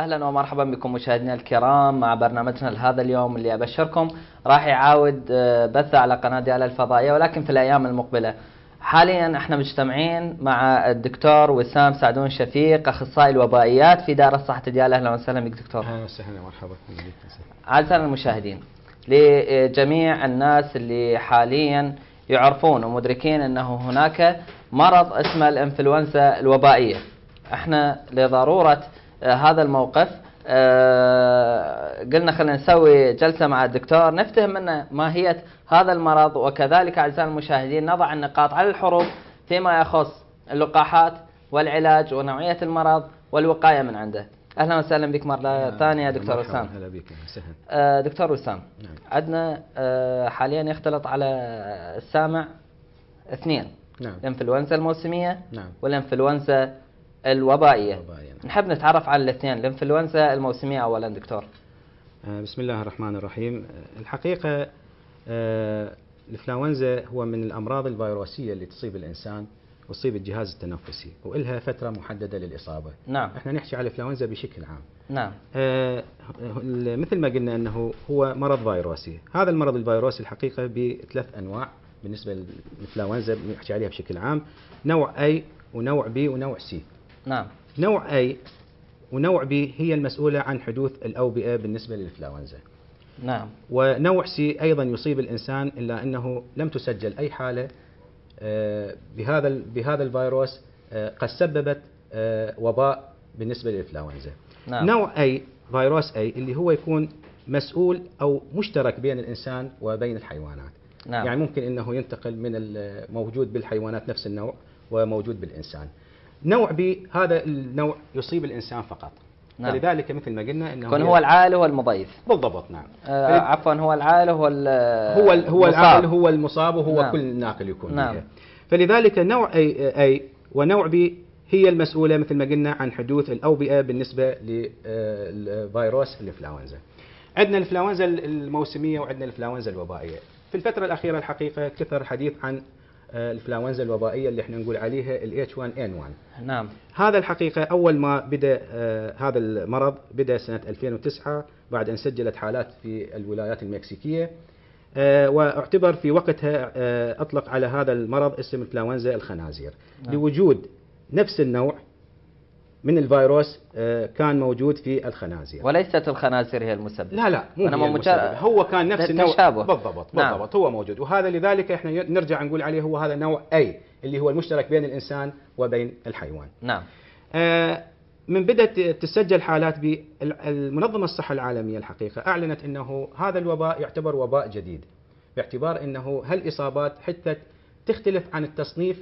أهلا ومرحبا بكم مشاهدينا الكرام مع برنامجنا لهذا اليوم اللي أبشركم راح يعاود بثه على قناة ديالى الفضائية، ولكن في الأيام المقبلة. حاليا احنا مجتمعين مع الدكتور وسام سعدون شفيق، أخصائي الوبائيات في دار الصحة ديالى. أهلا وسهلا بك دكتور. أهلا وسهلا مرحبا. أعزائنا المشاهدين، لجميع الناس اللي حاليا يعرفون ومدركين أنه هناك مرض اسمه الإنفلونزا الوبائية، احنا لضرورة هذا الموقف قلنا خلينا نسوي جلسة مع الدكتور نفتهم منه ماهية هذا المرض، وكذلك أعزائنا المشاهدين نضع النقاط على الحروف فيما يخص اللقاحات والعلاج ونوعية المرض والوقاية من عنده. أهلا وسهلا بك مرة ثانية دكتور وسام. أهلا بك. دكتور وسام، نعم. عندنا حاليا يختلط على السامع اثنين، نعم. الانفلونزا الموسمية، نعم. والانفلونزا الوبائية. نحب نتعرف على الاثنين، الانفلونزا الموسمية أولا دكتور. بسم الله الرحمن الرحيم. الحقيقة الانفلونزا هو من الأمراض الفيروسية اللي تصيب الإنسان وتصيب الجهاز التنفسي وإلها فترة محددة للإصابة. نعم. احنا نحكي على الانفلونزا بشكل عام. نعم. مثل ما قلنا أنه هو مرض فيروسي. هذا المرض الفيروسي الحقيقة بثلاث أنواع بالنسبة للانفلونزا بنحكي عليها بشكل عام، نوع A ونوع B ونوع C. نعم. نوع A ونوع B هي المسؤولة عن حدوث الأوبئة بالنسبة للإنفلونزا. نعم. ونوع C أيضا يصيب الإنسان إلا أنه لم تسجل أي حالة بهذا الفيروس قد سببت وباء بالنسبة للإنفلونزا. نعم. نوع A فيروس A اللي هو يكون مسؤول أو مشترك بين الإنسان وبين الحيوانات. نعم. يعني ممكن أنه ينتقل من الموجود بالحيوانات نفس النوع وموجود بالإنسان. نوع B هذا النوع يصيب الإنسان فقط. نعم. فلذلك مثل ما قلنا أنه يكون هو العائل هو المضيف. بالضبط. نعم. عفوا هو العائل هو هو العائل هو المصاب وهو نعم. كل ناقل يكون. نعم. بها. فلذلك نوع A ونوع B هي المسؤولة مثل ما قلنا عن حدوث الأوبئة بالنسبة لفيروس الإنفلونزا. عندنا الإنفلونزا الموسمية وعندنا الإنفلونزا الوبائية. في الفترة الأخيرة الحقيقة كثر الحديث عن الإنفلونزا الوبائية اللي احنا نقول عليها ال H1N1. نعم. هذا الحقيقة أول ما بدأ هذا المرض بدأ سنة 2009 بعد أن سجلت حالات في الولايات المكسيكية، واعتبر في وقتها أطلق على هذا المرض اسم إنفلونزا الخنازير. نعم. لوجود نفس النوع من الفيروس كان موجود في الخنازير. وليست الخنازير هي المسبب. لا مو هي المسبب. هو كان نفس النوع. تشابه. بالضبط. نعم. هو موجود، وهذا لذلك احنا نرجع نقول عليه هو هذا نوع A اللي هو المشترك بين الإنسان وبين الحيوان. نعم. من بدأت تسجل حالات بالمنظمة الصحة العالمية الحقيقة أعلنت أنه هذا الوباء يعتبر وباء جديد، باعتبار أنه هالإصابات حتى تختلف عن التصنيف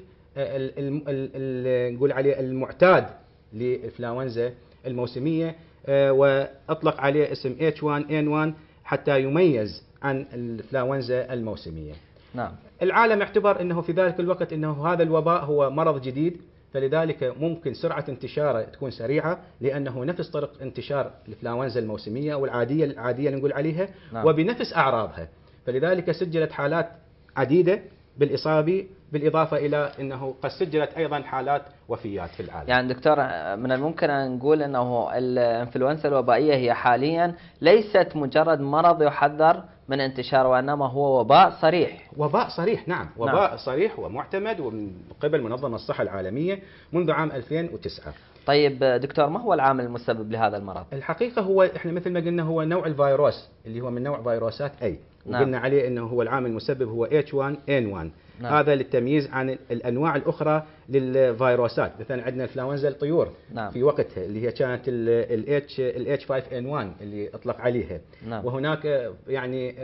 نقول عليه المعتاد للإنفلونزا الموسمية، وأطلق عليه اسم H1N1 حتى يميز عن الإنفلونزا الموسمية. نعم. العالم اعتبر أنه في ذلك الوقت أنه هذا الوباء هو مرض جديد، فلذلك ممكن سرعة انتشاره تكون سريعة لأنه نفس طرق انتشار الإنفلونزا الموسمية أو العادية نقول عليها. نعم. وبنفس أعراضها، فلذلك سجلت حالات عديدة بالإصابة، بالإضافة إلى أنه قد سجلت أيضا حالات وفيات في العالم. يعني دكتور من الممكن أن نقول أنه الإنفلونزا الوبائية هي حاليا ليست مجرد مرض يحذر من انتشاره، وإنما هو وباء صريح. وباء صريح. نعم. وباء صريح ومعتمد ومن قبل منظمة الصحة العالمية منذ عام 2009. طيب دكتور، ما هو العامل المسبب لهذا المرض؟ الحقيقة هو احنا مثل ما قلنا هو نوع الفيروس اللي هو من نوع فيروسات A. نعم. وقلنا عليه انه هو العامل المسبب هو H1N1. نعم. هذا للتمييز عن الانواع الاخرى للفيروسات، مثلا عندنا انفلونزا الطيور. نعم. في وقتها اللي هي كانت ال H5N1 اللي اطلق عليها. نعم. وهناك يعني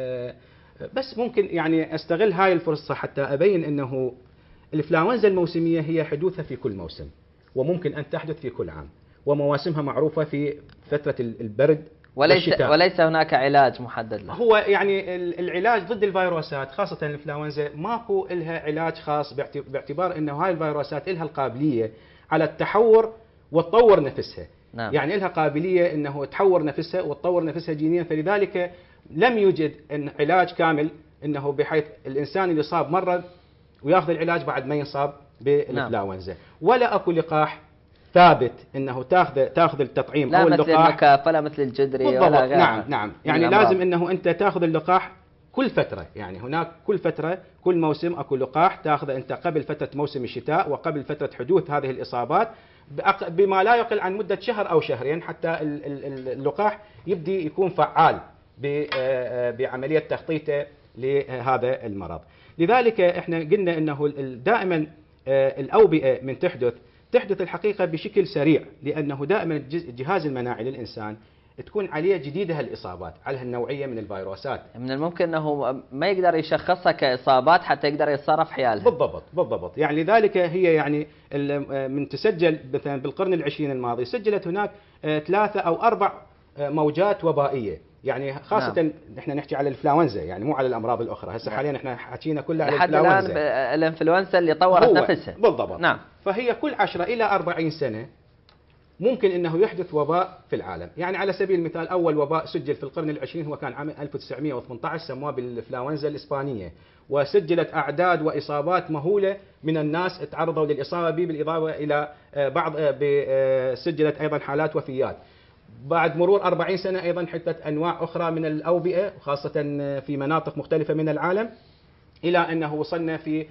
بس ممكن يعني استغل هاي الفرصة حتى ابين انه الانفلونزا الموسمية هي حدوثها في كل موسم، وممكن ان تحدث في كل عام، ومواسمها معروفة في فترة البرد وليس هناك علاج محدد له. هو يعني العلاج ضد الفيروسات خاصة الانفلونزا ماكو لها علاج خاص، باعتبار انه هاي الفيروسات لها القابلية على التحور وتطور نفسها. نعم. يعني لها قابلية انه تحور نفسها وتطور نفسها جينيا، فلذلك لم يوجد علاج كامل انه بحيث الانسان اللي يصاب مرض وياخذ العلاج بعد ما ينصاب بالانفلونزا. ولا اكو لقاح ثابت انه تاخذ التطعيم لا او مثل اللقاح. المكافأة، لا مثل الجدري ولا بالضبط، غيرها. نعم نعم، يعني الأمراض. لازم انه انت تاخذ اللقاح كل فترة، يعني هناك كل فترة كل موسم اكو لقاح تاخذه انت قبل فترة موسم الشتاء وقبل فترة حدوث هذه الإصابات بما لا يقل عن مدة شهر أو شهرين، حتى اللقاح يبدي يكون فعال بعملية تخطيطه لهذا المرض. لذلك احنا قلنا انه دائما الأوبئة من تحدث الحقيقة بشكل سريع، لأنه دائما الجهاز المناعي للإنسان تكون عليه جديدة الإصابات على هالنوعية من الفيروسات. من الممكن أنه ما يقدر يشخصها كإصابات حتى يقدر يتصرف حيالها. بالضبط. يعني لذلك هي يعني من تسجل مثلا بالقرن العشرين الماضي سجلت هناك 3 أو 4 موجات وبائية، يعني خاصة نعم. نحن نحكي على الإنفلونزا، يعني مو على الأمراض الأخرى. هسه نعم. حاليا احنا حكينا كلها على الإنفلونزا. لحد الآن الإنفلونزا اللي طورت نفسها. بالضبط. نعم. فهي كل 10 إلى 40 سنة ممكن انه يحدث وباء في العالم. يعني على سبيل المثال اول وباء سجل في القرن العشرين هو كان عام 1918 سموه بالإنفلونزا الإسبانية، وسجلت اعداد واصابات مهوله من الناس تعرضوا للاصابه به، بالاضافه الى بعض سجلت ايضا حالات وفيات. بعد مرور 40 سنه ايضا حدثت انواع اخرى من الاوبئه خاصه في مناطق مختلفه من العالم، الى انه وصلنا في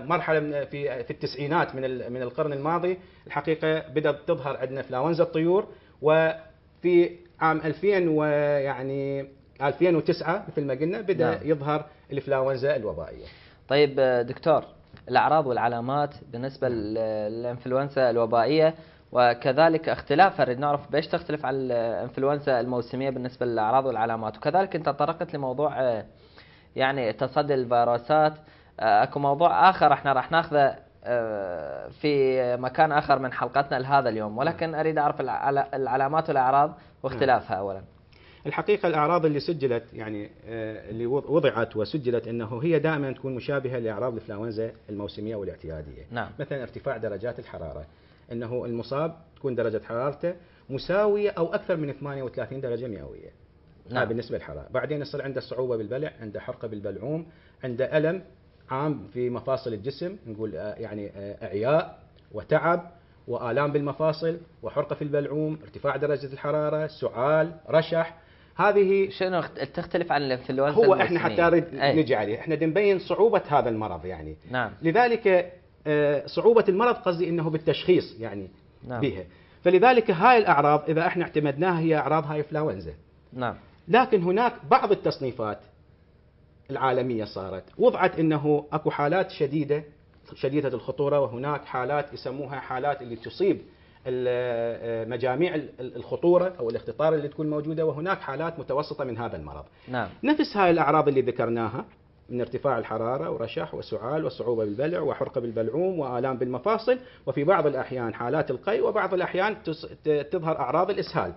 مرحله في التسعينات من القرن الماضي الحقيقه بدات تظهر عندنا انفلونزا الطيور، وفي عام 2000 ويعني 2009 مثل ما قلنا بدا نعم. يظهر الانفلونزا الوبائيه. طيب دكتور، الاعراض والعلامات بالنسبه للانفلونزا الوبائيه وكذلك اختلاف، نريد نعرف بايش تختلف عن الانفلونزا الموسميه بالنسبه للاعراض والعلامات، وكذلك انت تطرقت لموضوع يعني تصدي الفيروسات. اكو موضوع اخر احنا راح ناخذه في مكان اخر من حلقتنا لهذا اليوم، ولكن اريد اعرف العلامات والاعراض واختلافها. اولا الحقيقه الاعراض اللي سجلت يعني اللي وضعت وسجلت انه هي دائما تكون مشابهه لاعراض الانفلونزا الموسميه والاعتياديه. نعم. مثلا ارتفاع درجات الحراره، انه المصاب تكون درجه حرارته مساويه او اكثر من 38 درجه مئويه. نعم. بالنسبه للحراره. بعدين يصير عنده صعوبه بالبلع، عنده حرقه بالبلعوم، عنده الم عام في مفاصل الجسم، نقول يعني اعياء وتعب والام بالمفاصل وحرقه في البلعوم، ارتفاع درجه الحراره، سعال، رشح. هذه شنو تختلف عن الانفلونزا هو احنا حتى نريد نجي عليه، احنا نبين صعوبه هذا المرض يعني. نعم. لذلك صعوبه المرض قصدي انه بالتشخيص يعني نعم. بها. فلذلك هاي الاعراض اذا احنا اعتمدناها هي اعراض هاي انفلونزا. نعم. لكن هناك بعض التصنيفات العالمية صارت وضعت انه اكو حالات شديدة الخطورة، وهناك حالات يسموها حالات اللي تصيب مجاميع الخطورة او الاختطار اللي تكون موجودة، وهناك حالات متوسطة من هذا المرض. نعم. نفس هاي الاعراض اللي ذكرناها من ارتفاع الحرارة ورشح وسعال وصعوبة بالبلع وحرقة بالبلعوم وآلام بالمفاصل، وفي بعض الأحيان حالات القيء، وبعض الأحيان تظهر أعراض الإسهال.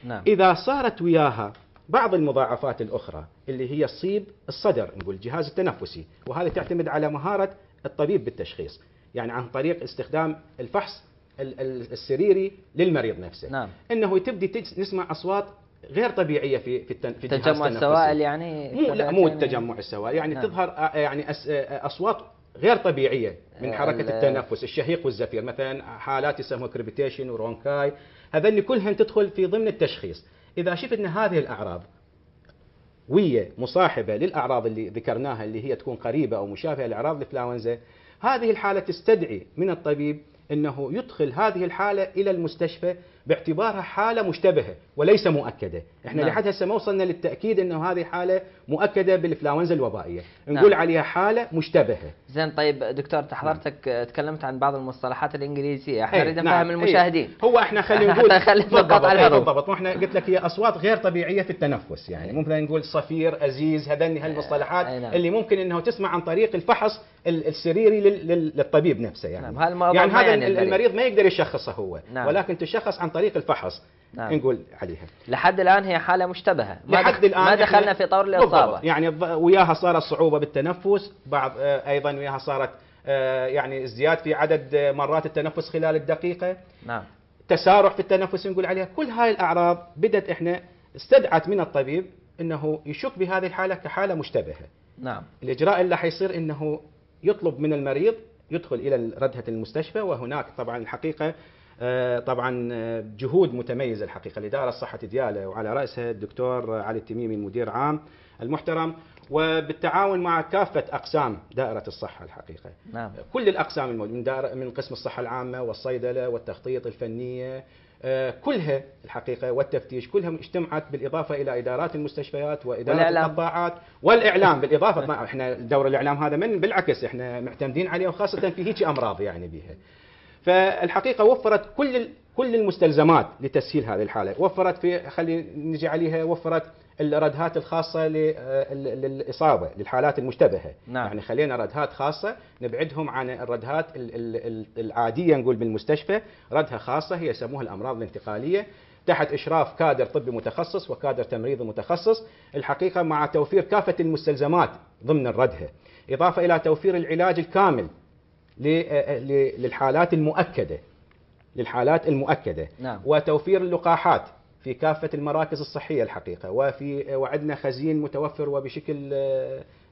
نعم. إذا صارت وياها بعض المضاعفات الأخرى اللي هي تصيب الصدر، نقول الجهاز التنفسي، وهذا تعتمد على مهارة الطبيب بالتشخيص، يعني عن طريق استخدام الفحص السريري للمريض نفسه. نعم. انه تبدي نسمع اصوات غير طبيعيه في تجمع السوائل، يعني مو التجمع السوائل، يعني نعم. تظهر يعني اصوات غير طبيعيه من حركه التنفس، الشهيق والزفير، مثلا حالات يسموها كريبيتيشن ورونكاي، هذول كلهم تدخل في ضمن التشخيص. اذا شفنا هذه الاعراض وهي مصاحبه للاعراض اللي ذكرناها اللي هي تكون قريبه او مشابهه لاعراض الانفلونزا، هذه الحاله تستدعي من الطبيب انه يدخل هذه الحاله الى المستشفى باعتبارها حاله مشتبهه وليس مؤكده. احنا نعم. لحد هسه ما وصلنا للتاكيد انه هذه حاله مؤكده بالانفلونزا الوبائيه، نقول نعم. عليها حاله مشتبهه. زين. طيب دكتور، حضرتك نعم. تكلمت عن بعض المصطلحات الانجليزيه، احنا نريد نفهم المشاهدين. هو احنا خلينا نقول بالضبط. واحنا قلت لك هي اصوات غير طبيعيه في التنفس، يعني ممكن نقول صفير، ازيز، هذني هالمصطلحات نعم. اللي ممكن انه تسمع عن طريق الفحص السريري للطبيب نفسه، يعني نعم. يعني هذا المريض ما يقدر يشخصه هو نعم. ولكن تشخص عن طريق الفحص نعم. نقول عليها. لحد الآن هي حالة مشتبهة، لحد الآن ما دخلنا في طور الإصابة. يعني وياها صارت صعوبة بالتنفس، بعض أيضا وياها صارت يعني ازدياد في عدد مرات التنفس خلال الدقيقة، نعم. تسارع في التنفس نقول عليها. كل هاي الأعراض بدت احنا استدعت من الطبيب انه يشك بهذه الحالة كحالة مشتبهة. نعم. الإجراء اللي حيصير انه يطلب من المريض يدخل إلى ردهة المستشفى، وهناك طبعا الحقيقة طبعا جهود متميزة الحقيقة لإدارة الصحة ديالى، وعلى رأسها الدكتور علي التميمي المدير عام المحترم، وبالتعاون مع كافة أقسام دائرة الصحة الحقيقة. نعم. كل الأقسام الموجودة من قسم الصحة العامة والصيدلة والتخطيط الفنية كلها الحقيقة والتفتيش كلها اجتمعت، بالإضافة إلى إدارات المستشفيات وإدارة والإعلام. القطاعات والإعلام بالإضافة. احنا دور الإعلام هذا من بالعكس احنا معتمدين عليه، وخاصة في هيك أمراض يعني بها. فالحقيقة وفرت كل المستلزمات لتسهيل هذه الحالة، وفرت خلينا نجي عليها، وفرت الردهات الخاصة للإصابة للحالات المشتبهة. نعم. يعني خلينا ردهات خاصة نبعدهم عن الردهات العادية، نقول بالمستشفى ردها خاصة هي يسموها الأمراض الانتقالية، تحت إشراف كادر طبي متخصص وكادر تمريضي متخصص الحقيقة، مع توفير كافة المستلزمات ضمن الردهة، إضافة إلى توفير العلاج الكامل للحالات المؤكدة. نعم. وتوفير اللقاحات في كافة المراكز الصحية الحقيقة، وعندنا خزين متوفر وبشكل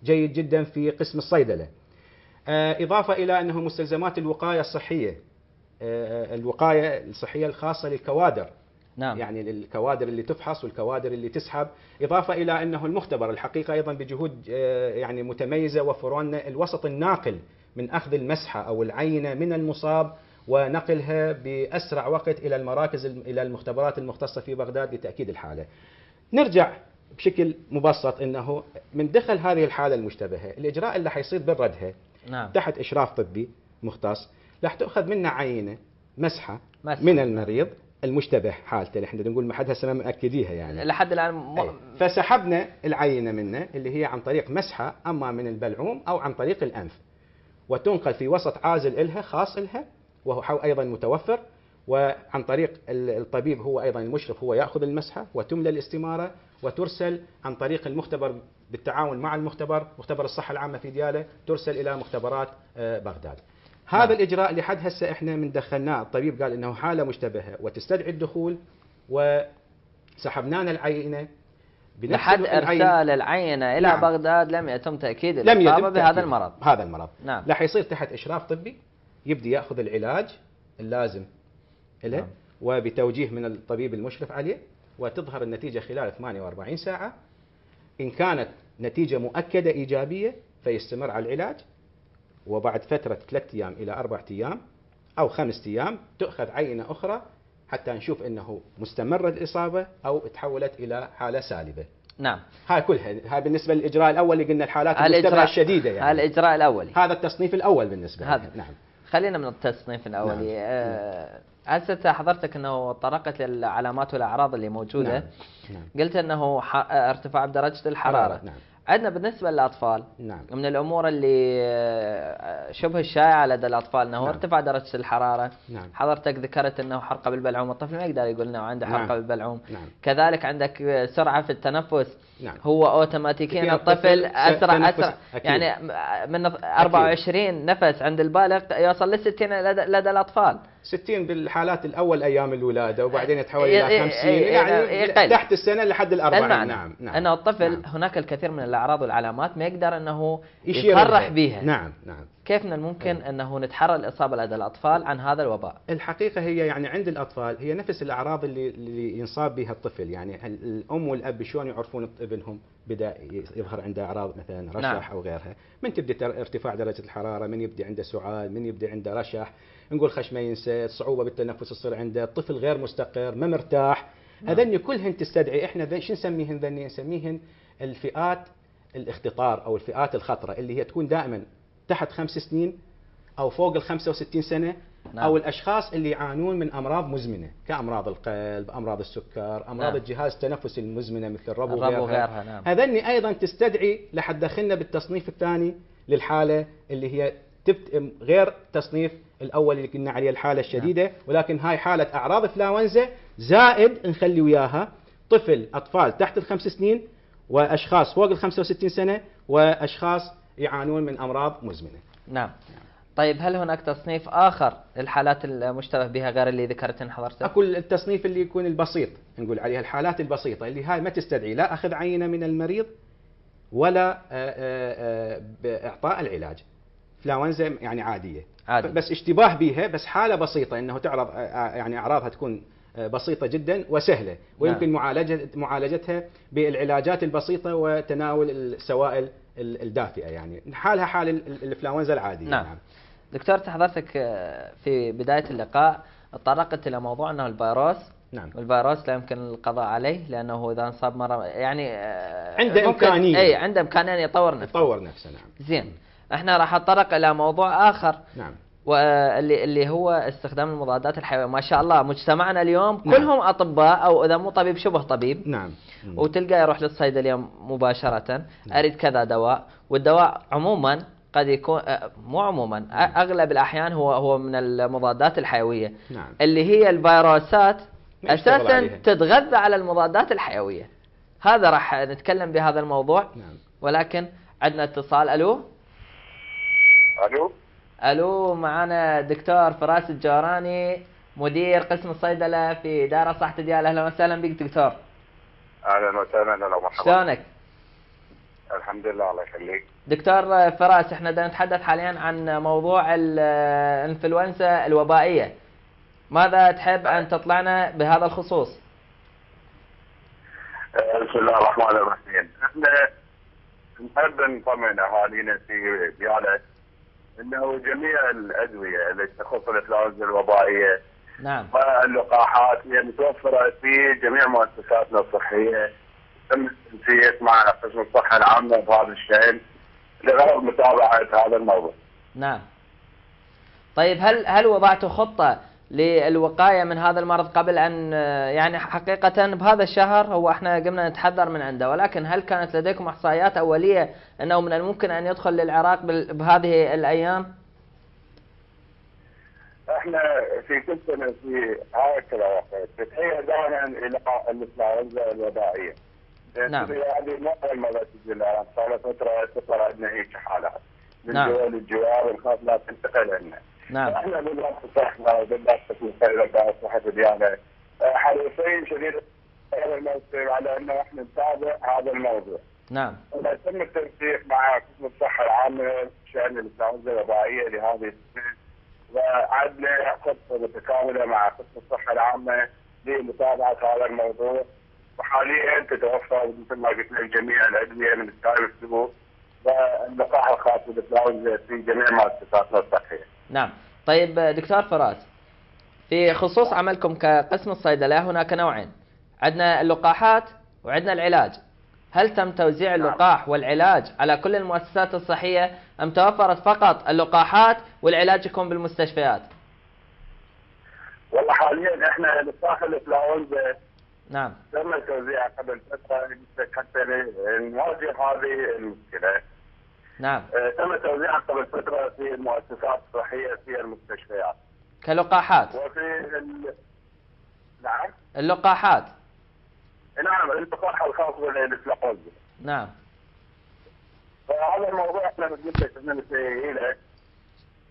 جيد جدا في قسم الصيدلة، إضافة إلى أنه مستلزمات الوقاية الصحية، الوقاية الصحية الخاصة للكوادر. نعم. يعني الكوادر اللي تفحص والكوادر اللي تسحب، إضافة إلى أنه المختبر الحقيقة أيضا بجهود يعني متميزة وفروا لنا الوسط الناقل من أخذ المسحة أو العينة من المصاب ونقلها بأسرع وقت إلى المراكز إلى المختبرات المختصة في بغداد لتأكيد الحالة. نرجع بشكل مبسط أنه من دخل هذه الحالة المشتبهة، الإجراء اللي حيصير بالردها نعم. تحت إشراف طبي مختص، راح تأخذ منا عينة مسحة من المريض المشتبه حالته، اللي احنا نقول ما حد هسه ما مأكديها يعني لحد الآن فسحبنا العينة منه اللي هي عن طريق مسحة، أما من البلعوم أو عن طريق الأنف، وتنقل في وسط عازل إلها خاص إلها وهو أيضا متوفر، وعن طريق الطبيب هو أيضا المشرف هو يأخذ المسحة وتملى الاستمارة وترسل عن طريق المختبر بالتعاون مع مختبر الصحة العامة في ديالى، ترسل إلى مختبرات بغداد. هذا الإجراء لحد هسه احنا من دخلناه، الطبيب قال إنه حالة مشتبهة وتستدعي الدخول، وسحبنا العينة لحد إرسال العينة إلى نعم. بغداد لم يتم تأكيد لم الإصابة بهذا المرض. هذا المرض نعم. راح يصير تحت إشراف طبي، يبدي يأخذ العلاج اللازم له نعم. وبتوجيه من الطبيب المشرف عليه، وتظهر النتيجة خلال 48 ساعة. إن كانت نتيجة مؤكدة إيجابية فيستمر على العلاج، وبعد فترة 3 أيام إلى 4 أيام أو 5 أيام تأخذ عينة أخرى حتى نشوف أنه مستمرة الإصابة أو تحولت إلى حالة سالبة. نعم. هاي كلها، هاي بالنسبة للإجراء الأول اللي قلنا الحالات المشتبهة الشديدة يعني. الإجراء الأولي. هذا التصنيف الأول بالنسبة هذا. نعم. خلينا من التصنيف الأولي. هسه حضرتك أنه طرقت للعلامات والأعراض اللي موجودة. نعم. نعم. قلت أنه ارتفاع بدرجة الحرارة. نعم. عندنا بالنسبة للأطفال نعم. من الأمور اللي شبه الشائعة لدى الأطفال أنه نعم. ارتفاع درجة الحرارة. نعم. حضرتك ذكرت أنه حرقة بالبلعوم، الطفل ما يقدر يقول أنه عنده حرقة نعم. بالبلعوم. نعم. كذلك عندك سرعة في التنفس. نعم. هو أوتوماتيكيا الطفل أسرع أكيد. يعني من 24 نفس عند البالغ يوصل ل 60 لدى الأطفال. 60 بالحالات الأول أيام الولادة، وبعدين يتحول إلى 50 يعني تحت السنة لحد ال40. نعم. أنه الطفل نعم. هناك الكثير من الأعراض والعلامات ما يقدر أنه يشير يصرح لها. بها. نعم. نعم. كيف من الممكن أنه نتحرى الإصابة لدى الأطفال عن هذا الوباء؟ الحقيقة هي يعني عند الأطفال هي نفس الأعراض اللي ينصاب بها الطفل، يعني الأم والأب شلون يعرفون ابنهم بدأ يظهر عنده أعراض مثلا رشح. نعم. أو غيرها، من تبدأ ارتفاع درجة الحرارة، من يبدأ عنده سعال، من يبدأ عنده رشح، نقول خشمه ينسد، صعوبة بالتنفس تصير عنده، الطفل غير مستقر ما مرتاح. هذني كلهن تستدعي احنا شو نسميهن؟ ذني نسميهن الفئات الاختطار او الفئات الخطرة، اللي هي تكون دائما تحت 5 سنين او فوق ال 65 سنة. نعم. او الاشخاص اللي يعانون من امراض مزمنة كامراض القلب، امراض السكر، امراض نعم. الجهاز التنفسي المزمنة مثل الربو وغيرها. نعم. هذني ايضا تستدعي لحد دخلنا بالتصنيف الثاني للحالة اللي هي غير تصنيف الاول اللي قلنا عليه الحالة الشديدة. نعم. ولكن هاي حالة اعراض انفلونزا زائد نخلي وياها اطفال تحت ال5 سنين، واشخاص فوق ال 65 سنة، واشخاص يعانون من امراض مزمنة. نعم. طيب هل هناك تصنيف آخر للحالات المشتبه بها غير اللي ذكرتن حضرتك؟ اكو التصنيف اللي يكون البسيط، نقول عليها الحالات البسيطة، اللي هاي ما تستدعي لا اخذ عينة من المريض ولا باعطاء العلاج. انفلونزا يعني عاديه عادي. بس اشتباه بها، بس حاله بسيطه انه تعرض يعني اعراضها تكون بسيطه جدا وسهله، ويمكن معالجتها بالعلاجات البسيطه وتناول السوائل الدافئه، يعني حالها حال الانفلونزا العاديه. نعم. دكتور حضرتك في بدايه اللقاء تطرقت الى موضوع انه الفيروس. نعم. والفيروس لا يمكن القضاء عليه لانه اذا انصاب مره يعني عنده امكانيه، اي عنده امكانيه ان يطور نفسه. نعم. زين. احنا راح نتطرق الى موضوع اخر. نعم. واللي هو استخدام المضادات الحيويه. ما شاء الله مجتمعنا اليوم نعم. كلهم اطباء، او اذا مو طبيب شبه طبيب. نعم. وتلقى يروح للصيدليه مباشره. اريد كذا دواء، والدواء عموما قد يكون مو عموما، اغلب الاحيان هو من المضادات الحيويه. نعم. اللي هي الفيروسات اساسا تتغذى على المضادات الحيويه. هذا راح نتكلم بهذا الموضوع. نعم. ولكن عندنا اتصال. الو، معنا دكتور فراس الجوراني، مدير قسم الصيدله في دار صحة ديال. اهلا وسهلا بك دكتور. اهلا وسهلا، اهلا ومرحبا. شلونك؟ الحمد لله، الله يخليك. دكتور فراس، احنا بدنا نتحدث حاليا عن موضوع الانفلونزا الوبائيه. ماذا تحب ان تطلعنا بهذا الخصوص؟ بسم الله الرحمن الرحيم. احنا نحب نطمن اهالينا في ديالة انه جميع الادويه التي تخص الانفلونزا الوبائيه نعم واللقاحات هي متوفره في جميع مؤسساتنا الصحيه. تم التنسيق مع قسم الصحه العامه بهذا الشان لغرض متابعه هذا الموضوع. نعم. طيب هل وضعتوا خطه للوقايه من هذا المرض قبل ان يعني حقيقه بهذا الشهر هو احنا قمنا نتحذر من عنده، ولكن هل كانت لديكم احصائيات اوليه انه من الممكن ان يدخل للعراق بهذه الايام؟ احنا في كل سنه في هكذا وقت تتهيأ دائما الى الانفلونزا الوبائيه. نعم. هذه مو اول مره تجي العراق، صار لها فتره تطلع عندنا هيك حالات من نعم. دول الجوار ونخاف لا تنتقل عندنا. نعم. احنا بالضبط صحنا وبالضبط في الخيرة صحة ديالنا حريصين شديد الموسم على انه احنا نتابع هذا الموضوع. نعم. تم التنسيق مع قسم الصحة العامة شأن الانفلونزا الوبائية لهذه السنة، وعدنا خطة متكاملة مع قسم الصحة العامة لمتابعة هذا الموضوع، وحاليا تتوفر مثل ما قلت لك جميع الأدوية من التايب السبوع واللقاح الخاص بالانفلونزا في جميع مؤسساتنا الصحية. نعم. طيب دكتور فراس، في خصوص عملكم كقسم الصيدلة هناك نوعين، عندنا اللقاحات وعندنا العلاج. هل تم توزيع اللقاح والعلاج على كل المؤسسات الصحية أم توفرت فقط اللقاحات والعلاج يكون بالمستشفيات؟ والله حاليا احنا لقاح الانفلونزا نعم تم توزيعه قبل فترة حتى نواجه هذه المشكلة. نعم. تم توزيعه قبل فترة في المؤسسات الصحية في المستشفيات كلقاحات. وفي نعم اللقاحات. نعم اللقاح الخاص بالانفلونزا. نعم. فهذا الموضوع احنا بنقول لك احنا مسيئين.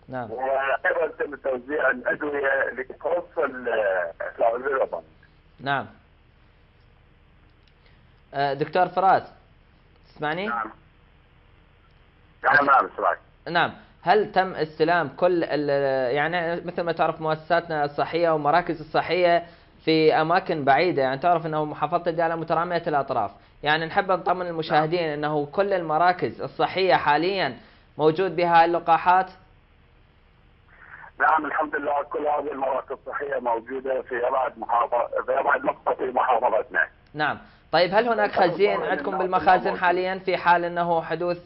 نعم. وايضا تم توزيع الادويه اللي تخص الانفلونزا الوبائيه. نعم. دكتور فراس تسمعني؟ نعم. نعم اسمعك. نعم. هل تم استلام كل يعني مثل ما تعرف مؤسساتنا الصحية ومراكز الصحية في أماكن بعيدة، يعني تعرف أنه محافظة ديالى مترامية الأطراف، يعني نحب نطمن المشاهدين أنه كل المراكز الصحية حاليا موجود بها اللقاحات؟ نعم الحمد لله كل هذه المراكز الصحية موجودة في أبعد نقطة في محافظتنا. نعم. طيب هل هناك خزين عندكم بالمخازن حاليا في حال أنه حدوث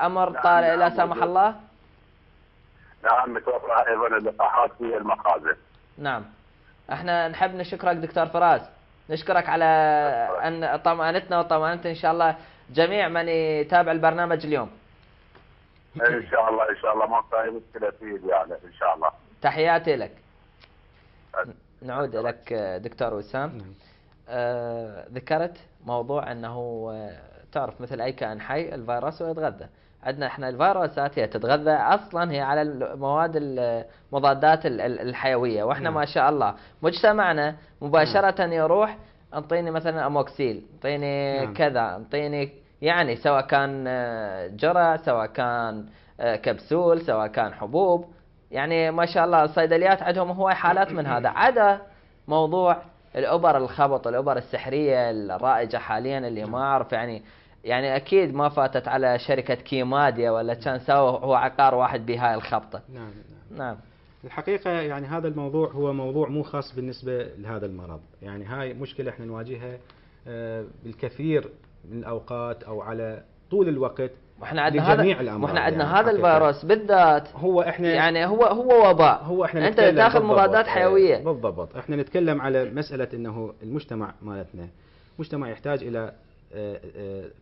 أمر طارئ لا سمح الله؟ نعم متوفرة أيضا اللقاحات في المخازن. نعم. احنا نحب نشكرك دكتور فراس، نشكرك على أن طمأنتنا وطمأنت إن شاء الله جميع من يتابع البرنامج اليوم. إن شاء الله إن شاء الله ما في مشكلة في يعني إن شاء الله. تحياتي لك. نعود لك دكتور وسام. ذكرت موضوع أنه تعرف مثل أي كائن حي الفيروس يتغذى. عندنا احنا الفيروسات هي تتغذى اصلا هي على المواد المضادات الحيويه، واحنا ما شاء الله مجتمعنا مباشره يروح انطيني مثلا اموكسيل، انطيني كذا، انطيني يعني سواء كان جرع سواء كان كبسول سواء كان حبوب. يعني ما شاء الله الصيدليات عندهم هواي حالات من هذا، عدا موضوع الابر الخبط، الابر السحريه الرائجه حاليا اللي ما اعرف يعني اكيد ما فاتت على شركه كيماديا ولا كان سوى هو عقار واحد بهاي الخبطه. نعم. نعم. الحقيقة يعني هذا الموضوع هو موضوع مو خاص بالنسبة لهذا المرض، يعني هاي مشكلة احنا نواجهها بالكثير من الأوقات أو على طول الوقت. واحنا عندنا لجميع الأمراض، واحنا عندنا يعني هذا الفيروس بالذات هو احنا يعني هو وباء. هو احنا انت تاخذ مضادات حيوية. بالضبط. احنا نتكلم على مسألة انه المجتمع مالتنا مجتمع يحتاج الى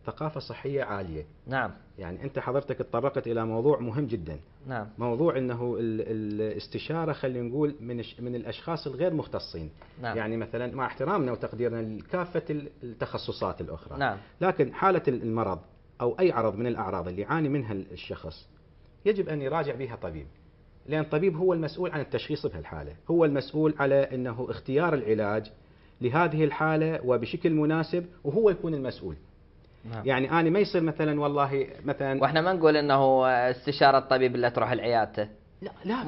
ثقافة صحية عالية. نعم. يعني انت حضرتك تطرقت الى موضوع مهم جدا. نعم. موضوع انه الاستشارة خلينا نقول من الاشخاص الغير مختصين. نعم. يعني مثلا مع احترامنا وتقديرنا لكافة التخصصات الاخرى. نعم. لكن حالة المرض او اي عرض من الاعراض اللي يعاني منها الشخص يجب ان يراجع بها طبيب، لان الطبيب هو المسؤول عن التشخيص بهالحالة، هو المسؤول على انه اختيار العلاج لهذه الحالة وبشكل مناسب، وهو يكون المسؤول. نعم. يعني أنا ما يصير مثلا والله مثلا واحنا ما نقول انه استشارة الطبيب اللي تروح لعيادته. لا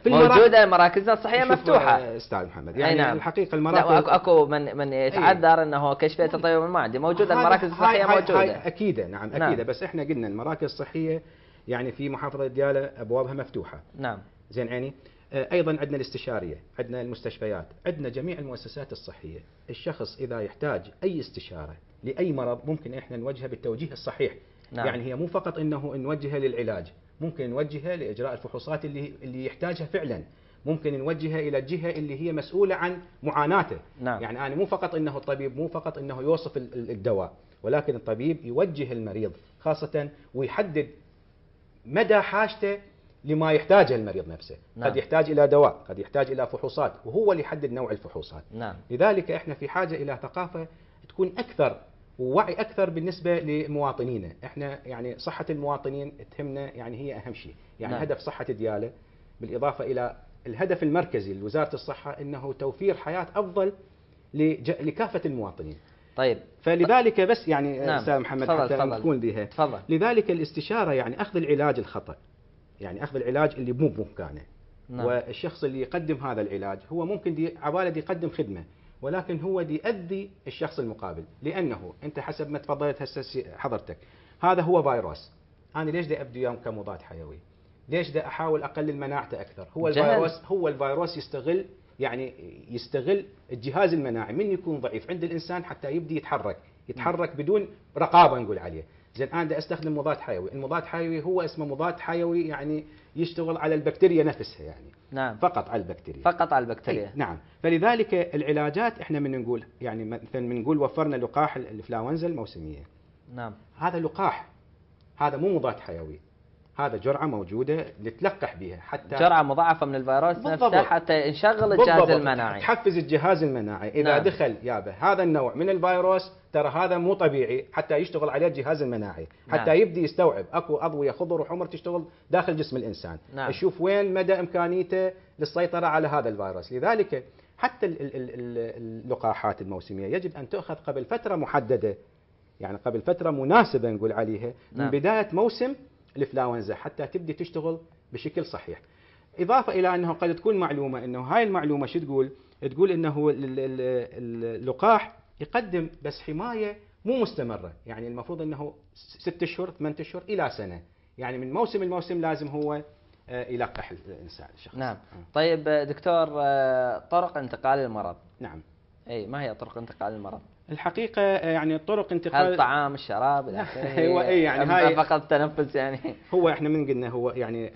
موجودة مراكزنا الصحية مفتوحة. استاذ محمد، يعني نعم. الحقيقة المراكز لا اكو من يتعذر انه كشفية الطبيب المعدي موجودة، المراكز الصحية موجودة. هاي أكيدة. نعم أكيدة. بس احنا قلنا المراكز الصحية يعني في محافظة ديالى أبوابها مفتوحة. نعم. زين عيني. أيضا عندنا الاستشارية، عندنا المستشفيات، عندنا جميع المؤسسات الصحية. الشخص إذا يحتاج أي استشارة لأي مرض ممكن إحنا نوجهه بالتوجيه الصحيح. نعم. يعني هي مو فقط إنه نوجهه للعلاج، ممكن نوجهه لإجراء الفحوصات اللي يحتاجها فعلا، ممكن نوجهه إلى الجهة اللي هي مسؤولة عن معاناته. نعم. يعني أنا مو فقط إنه الطبيب مو فقط إنه يوصف الدواء، ولكن الطبيب يوجه المريض خاصة ويحدد مدى حاجته لما يحتاجه المريض نفسه. نعم. قد يحتاج إلى دواء، قد يحتاج إلى فحوصات، وهو اللي يحدد نوع الفحوصات. نعم. لذلك احنا في حاجة إلى ثقافة تكون أكثر ووعي أكثر بالنسبة لمواطنينا. احنا يعني صحة المواطنين تهمنا، يعني هي أهم شيء. يعني نعم. هدف صحة ديالى بالإضافة إلى الهدف المركزي لوزارة الصحة إنه توفير حياة أفضل لكافة المواطنين. طيب. فلذلك بس يعني نعم. أستاذ محمد فضل. حتى نكون بها. تفضل. لذلك الاستشارة يعني أخذ العلاج الخطأ، يعني أخذ العلاج اللي مو بمكانه. نعم. والشخص اللي يقدم هذا العلاج هو ممكن عبالة يقدم خدمة، ولكن هو يؤذي الشخص المقابل، لأنه أنت حسب ما تفضلت هسه حضرتك هذا هو فيروس. أنا ليش دا أبدي يوم كمضاد حيوي؟ ليش دا أحاول أقلل مناعته أكثر؟ هو الفيروس يستغل الجهاز المناعي من يكون ضعيف عند الإنسان حتى يبدي يتحرك بدون رقابة نقول عليه. زين أنا دا أستخدم مضاد حيوي، المضاد حيوي هو اسمه مضاد حيوي يعني يشتغل على البكتيريا نفسها، يعني نعم. فقط على البكتيريا. فقط على البكتيريا. نعم. فلذلك العلاجات احنا من نقول يعني مثلا من نقول وفرنا لقاح الانفلونزا الموسمية. نعم. هذا لقاح، هذا مو مضاد حيوي، هذا جرعة موجودة نتلقح بها حتى جرعة مضاعفة من الفيروس نفسه حتى نشغل الجهاز المناعي، تحفز الجهاز المناعي. إذا نعم. دخل يابه هذا النوع من الفيروس ترى هذا مو طبيعي حتى يشتغل عليه الجهاز المناعي، حتى نعم. يبدي يستوعب اكو أضوية خضر وحمر تشتغل داخل جسم الإنسان. نعم. يشوف وين مدى إمكانيته للسيطرة على هذا الفيروس. لذلك حتى اللقاحات الموسمية يجب أن تؤخذ قبل فترة محددة، يعني قبل فترة مناسبة نقول عليها من نعم. بداية موسم الإنفلونزا حتى تبدي تشتغل بشكل صحيح. إضافة إلى أنه قد تكون معلومة أنه هاي المعلومة شو تقول أنه اللقاح يقدم بس حماية مو مستمرة، يعني المفروض أنه 6 أشهر 8 أشهر إلى سنة، يعني من موسم الموسم لازم هو يلقح الإنسان الشخص. نعم. طيب دكتور، طرق انتقال المرض. نعم. أي ما هي طرق انتقال المرض؟ الحقيقة يعني طرق انتقال الطعام، الشراب، ايوه اي يعني هاي فقط تنفس يعني. هو احنا من قلنا هو يعني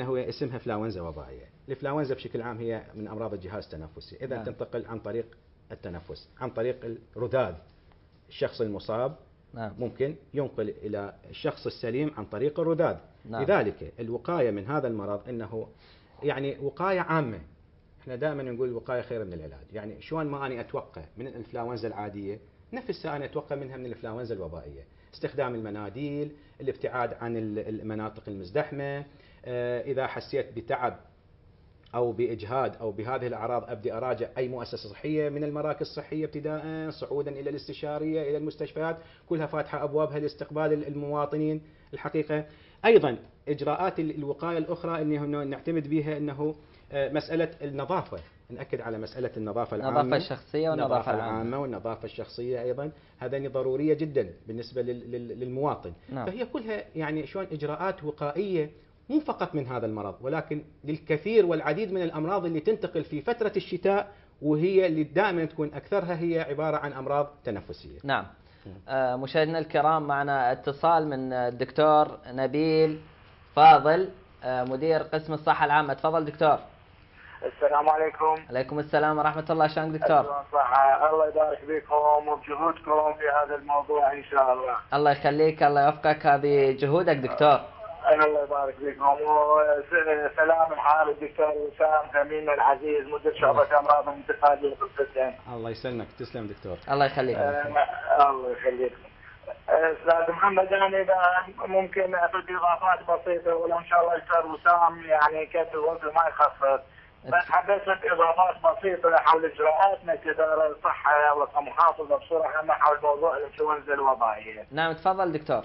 هو اسمها انفلونزا وبائية. الانفلونزا بشكل عام هي من امراض الجهاز التنفسي، اذا نعم. تنتقل عن طريق التنفس، عن طريق الرذاذ. الشخص المصاب نعم. ممكن ينقل الى الشخص السليم عن طريق الرذاذ. نعم. لذلك الوقاية من هذا المرض انه يعني وقاية عامة. احنا دائما نقول الوقاية خير من العلاج، يعني شلون ما اني اتوقع من الانفلونزا العادية نفسها انا اتوقع منها من الانفلونزا الوبائية. استخدام المناديل، الابتعاد عن المناطق المزدحمة، اذا حسيت بتعب او باجهاد او بهذه الاعراض ابدي اراجع اي مؤسسه صحيه من المراكز الصحيه ابتداء صعودا الى الاستشاريه الى المستشفيات، كلها فاتحه ابوابها لاستقبال المواطنين. الحقيقه ايضا اجراءات الوقايه الاخرى انه نعتمد بها انه مساله النظافه، ناكد على مساله النظافه العامه، النظافة الشخصية والنظافة العامة. والنظافه الشخصيه ايضا، هذين ضروريه جدا بالنسبه للمواطن. نعم. فهي كلها يعني شلون اجراءات وقائيه مو فقط من هذا المرض، ولكن للكثير والعديد من الامراض اللي تنتقل في فتره الشتاء، وهي اللي دائما تكون اكثرها هي عباره عن امراض تنفسيه. نعم. مشاهدينا الكرام، معنا اتصال من الدكتور نبيل فاضل، مدير قسم الصحة العامة. تفضل دكتور. السلام عليكم. عليكم السلام ورحمة الله. شلونك دكتور؟ صحة. الله يبارك فيكم وبجهودكم في هذا الموضوع إن شاء الله. الله يخليك، الله يوفقك، هذه جهودك دكتور. الله يبارك فيكم، وسلام الحال الدكتور وسام زميلنا العزيز مدير شعبة أمراض الانتقالية في القسم. الله يسلمك، تسلم دكتور. الله يخليك. الله يخليك. استاذ محمد، انا اذا ممكن اعطيك اضافات بسيطه، ولو ان شاء الله دكتور وسام يعني كيف الوقت ما يخفف، بس حبيت اضافات بسيطه حول اجراءاتنا كاداره الصحه وكمحافظه بصوره عامه حول موضوع الانفلونزا الوبائيه. نعم تفضل دكتور.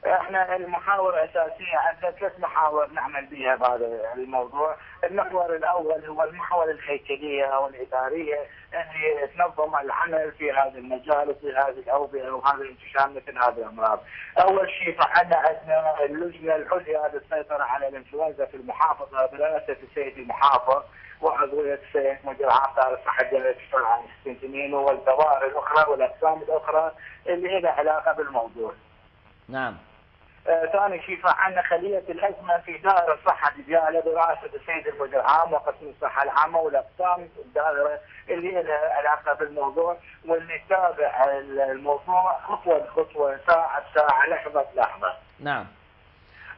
احنا المحاور اساسيه، عندنا 3 محاور نعمل بها بهذا الموضوع. المحور الاول هو المحور الهيكليه او الاداريه اللي تنظم العمل في هذا المجال وفي هذه الاوبئه وهذا الانتشار مثل هذه الامراض. اول شيء عندنا اللجنه العليا للسيطره على الانفلونزا في المحافظه برئاسه السيد المحافظ وعضويه السيد مدير عام دار الصحه الدكتور علي السنتينينو والدوائر الاخرى والاقسام الاخرى اللي لها علاقه بالموضوع. نعم. ثاني شيء عندنا خليه الازمه في دائره الصحه الديالة برئاسه السيد المدير العام وقسم الصحه العامه والاقسام الدائره اللي لها علاقه بالموضوع، واللي تتابع الموضوع خطوه بخطوه ساعه بساعه لحظه بلحظه. نعم.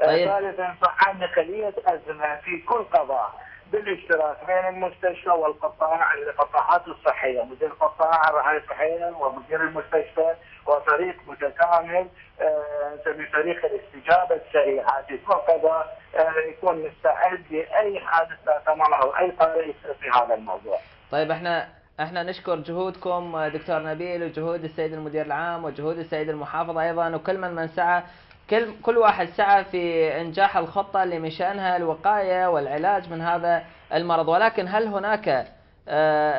طيب. ثالثا عندنا خليه ازمه في كل قضاء بالاشتراك بين المستشفى والقطاع القطاعات الصحيه، مدير قطاع الرعايه الصحيه ومدير المستشفى، وفريق متكامل نسميه فريق الاستجابه السريعه في كل قضاء يكون مستعد لاي حادث لا سمح او اي طارئ يصير في هذا الموضوع. طيب احنا نشكر جهودكم دكتور نبيل، وجهود السيد المدير العام، وجهود السيد المحافظ ايضا، وكل من سعى، كل واحد سعى في انجاح الخطه اللي من شانها الوقايه والعلاج من هذا المرض. ولكن هل هناك